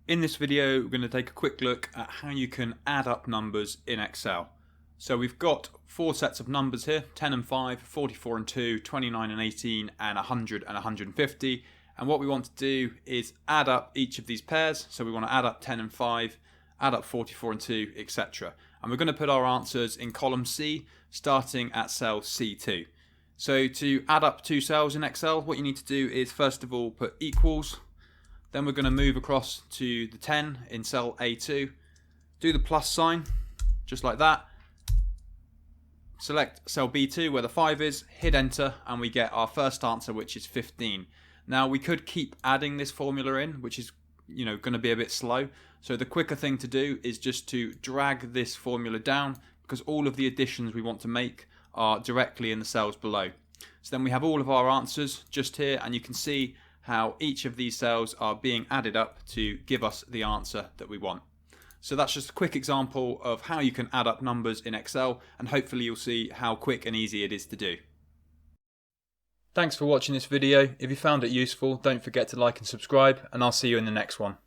In this video, we're going to take a quick look at how you can add up numbers in Excel. So we've got four sets of numbers here, 10 and 5, 44 and 2, 29 and 18, and 100 and 150. And what we want to do is add up each of these pairs. So we want to add up 10 and 5, add up 44 and 2, etc. And we're going to put our answers in column C, starting at cell C2. So to add up two cells in Excel, what you need to do is first of all put equals. Then we're going to move across to the 10 in cell A2, do the plus sign, just like that. Select cell B2 where the 5 is, hit enter, and we get our first answer, which is 15. Now we could keep adding this formula in, which is going to be a bit slow. So the quicker thing to do is just to drag this formula down, because all of the additions we want to make are directly in the cells below. So then we have all of our answers just here, and you can see how each of these cells are being added up to give us the answer that we want. So that's just a quick example of how you can add up numbers in Excel, and hopefully you'll see how quick and easy it is to do. Thanks for watching this video. If you found it useful, don't forget to like and subscribe, and I'll see you in the next one.